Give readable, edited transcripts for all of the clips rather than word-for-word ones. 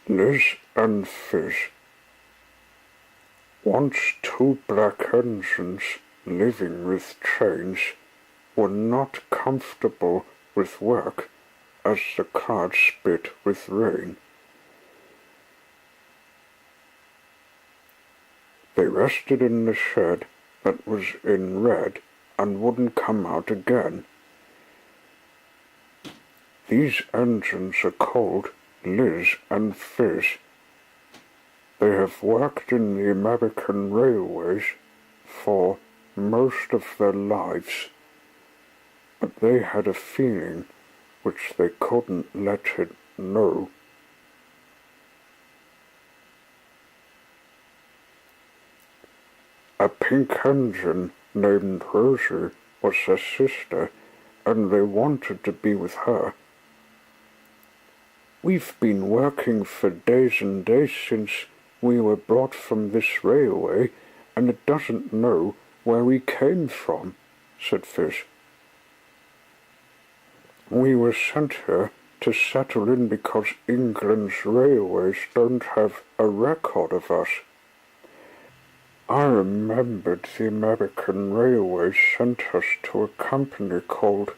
Liz and Fizz. Once two black engines living with chains were not comfortable with work as the clouds spit with rain. They rested in the shed that was in red and wouldn't come out again. These engines are called Liz and Fizz. They have worked in the American railways for most of their lives, but they had a feeling which they couldn't let it know. A pink engine named Rosie was their sister, and they wanted to be with her. "We've been working for days and days since we were brought from this railway, and it doesn't know where we came from," said Fizz. "We were sent here to settle in because England's railways don't have a record of us. I remembered the American Railways sent us to a company called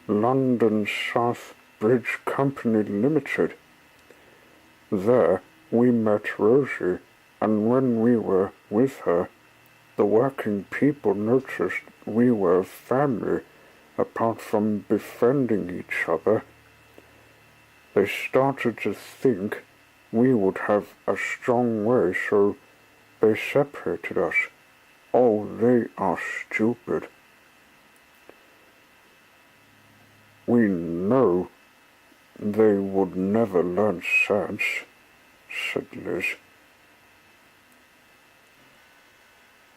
London South Bridge Company Limited. There we met Rosie, and when we were with her, the working people noticed we were a family apart from befriending each other. They started to think we would have a strong way, so they separated us. Oh, they are stupid. We know they would never learn sense," said Liz.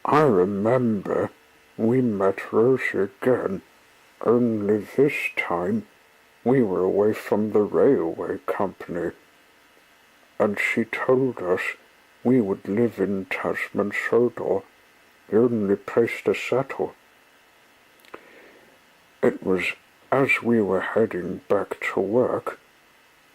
"I remember we met Rosie again, only this time we were away from the railway company, and she told us we would live in Tasman Sodor, the only place to settle. It was as we were heading back to work,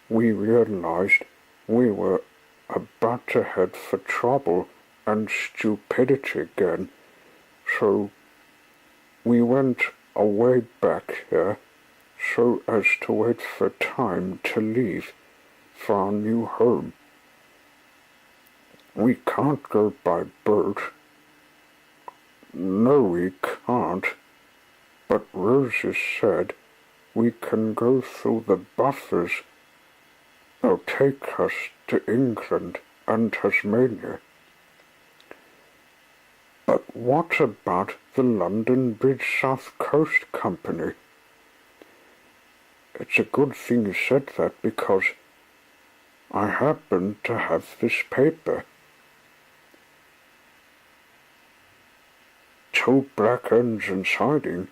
we realized we were about to head for trouble and stupidity again, so we went away back here so as to wait for time to leave for our new home. We can't go by boat. No, we can't, but Rosie said we can go through the buffers. They'll take us to England and Tasmania." "But what about the London Bridge South Coast Company?" "It's a good thing you said that, because I happen to have this paper. Two black engines hiding.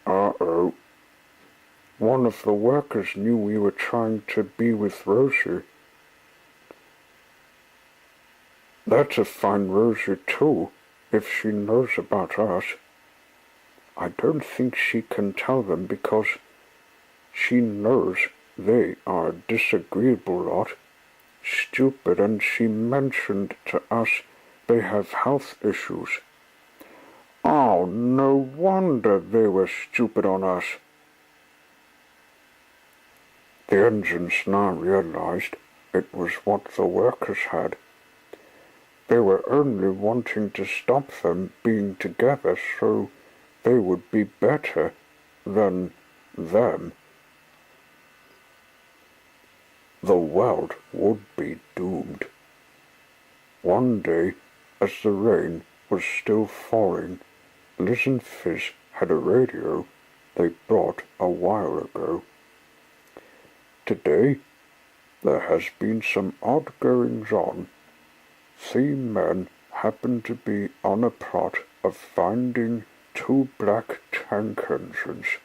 Uh-oh. One of the workers knew we were trying to be with Rosie. That'll find Rosie too, if she knows about us. I don't think she can tell them because she knows they are a disagreeable lot, stupid, and she mentioned to us they have health issues. Oh, no wonder they were stupid on us." The engines now realized it was what the workers had. They were only wanting to stop them being together so they would be better than them. The world would be doomed. One day, as the rain was still falling, Liz and Fizz had a radio they brought a while ago. "Today, there has been some odd goings-on. 3 men happened to be on a plot of finding 2 black tank engines.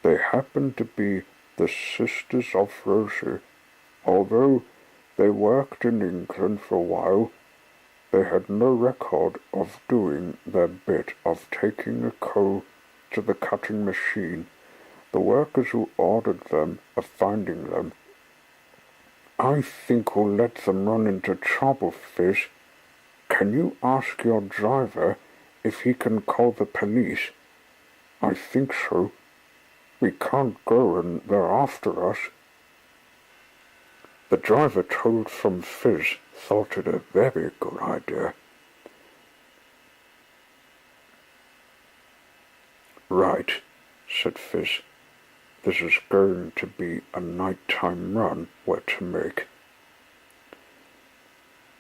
They happened to be the sisters of Rosie. Although they worked in England for a while, they had no record of doing their bit of taking the coal to the cutting machine. The workers who ordered them of finding them. I think we'll let them run into trouble, Fizz. Can you ask your driver if he can call the police? I think so. We can't go and they're after us. The driver told from Fizz thought it a very good idea. Right, said Fizz. This is going to be a nighttime run we're to make.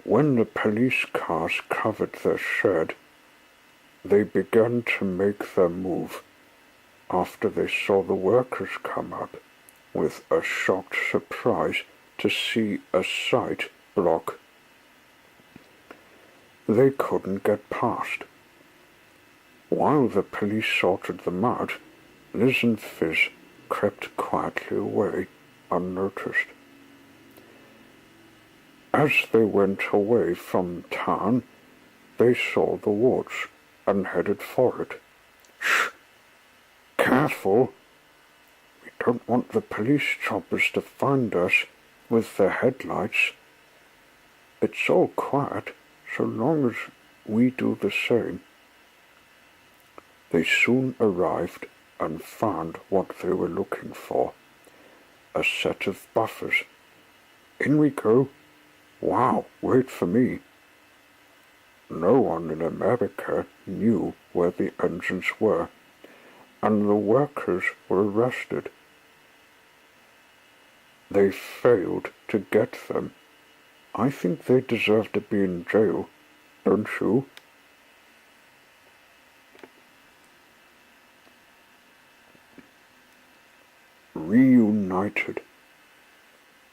When the police cars covered their shed, they began to make their move after they saw the workers come up, with a shocked surprise to see a site block. They couldn't get past. While the police sorted them out, Liz and Fizz crept quietly away, unnoticed. As they went away from town, they saw the woods and headed for it. Shh! Careful! We don't want the police choppers to find us with their headlights. It's all quiet so long as we do the same. They soon arrived and found what they were looking for, a set of buffers. In we go. Wow, wait for me. No one in America knew where the engines were, and the workers were arrested. They failed to get them. I think they deserve to be in jail, don't you? Reunited.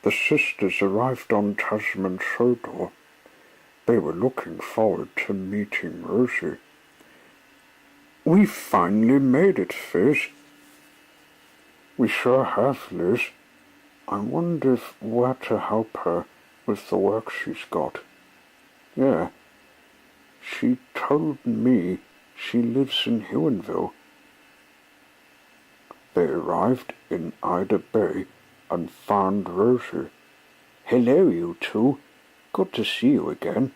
The sisters arrived on Tasman's Sodor. They were looking forward to meeting Rosie. We finally made it, Fizz. We sure have, Liz. I wonder if we're to help her with the work she's got. Yeah, she told me she lives in Huonville. They arrived in Ida Bay and found Rosie. Hello, you two. Good to see you again.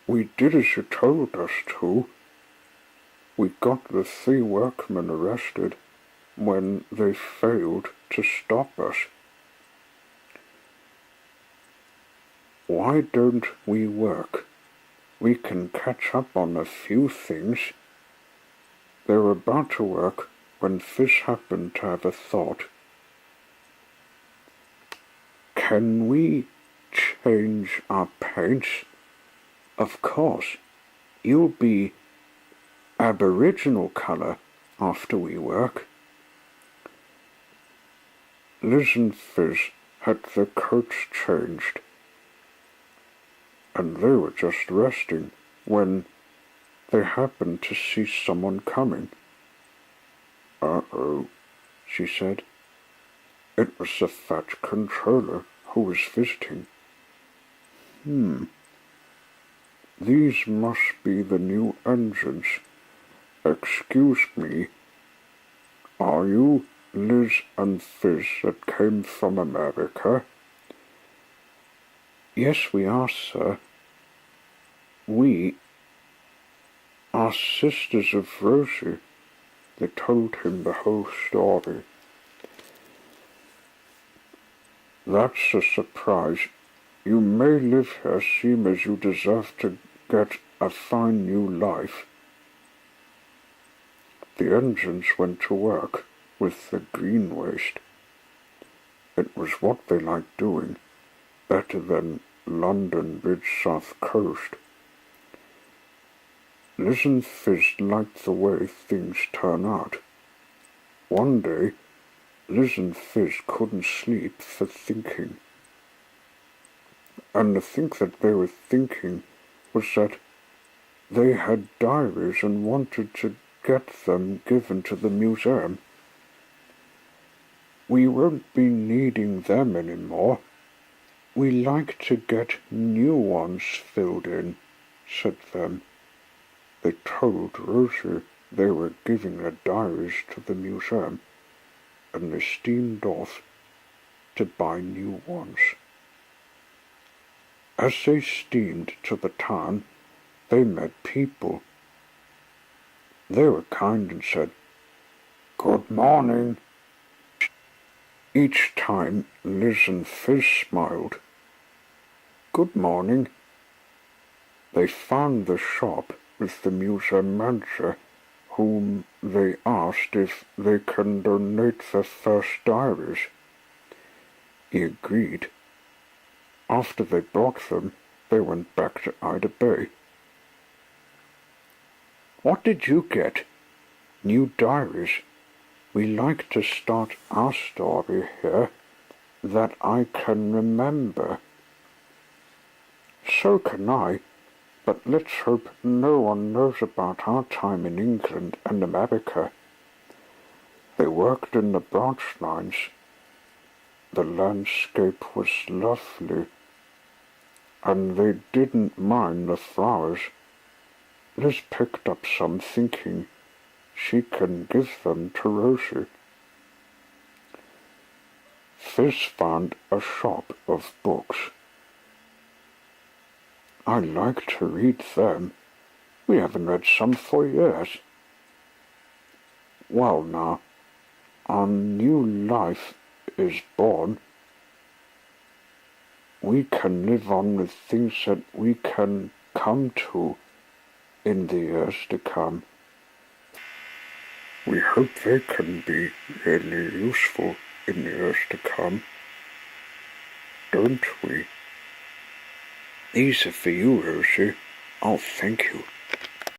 We did as you told us to. We got the 3 workmen arrested when they failed to stop us. Why don't we work? We can catch up on a few things. They were about to work when Fizz happened to have a thought. Can we change our paints? Of course. You'll be Aboriginal colour after we work. Liz and Fizz had their coats changed, and they were just resting when they happened to see someone coming. Uh-oh, she said. It was the fat controller who was visiting. These must be the new engines. Excuse me, are you Liz and Fizz that came from America? Yes, we are, sir. We are sisters of Rosie. They told him the whole story. That's a surprise. You may live here, seem as you deserve to get a fine new life. The engines went to work with the green waste. It was what they liked doing, better than London Bridge South Coast. Liz and Fizz liked the way things turn out. One day, Liz and Fizz couldn't sleep for thinking. And the thing that they were thinking was that they had diaries and wanted to get them given to the museum. We won't be needing them anymore. We like to get new ones filled in, said them. They told Rosie they were giving their diaries to the museum, and they steamed off to buy new ones. As they steamed to the town, they met people. They were kind and said, "Good morning." Each time Liz and Fizz smiled. "Good morning." They found the shop with the museum manager, whom they asked if they can donate their first diaries. He agreed. After they bought them, they went back to Ida Bay. "What did you get?" "New diaries. We like to start our story here, that I can remember." "So can I, but let's hope no one knows about our time in England and America." They worked in the branch lines. The landscape was lovely, and they didn't mind the flowers. Liz picked up some, thinking she can give them to Rosie. Fizz found a shop of books. "I like to read them. We haven't read some for years." "Well now, our new life is born. We can live on with things that we can come to in the years to come. We hope they can be really useful in the years to come, don't we?" "These are for you, Rosie." "Oh, thank you."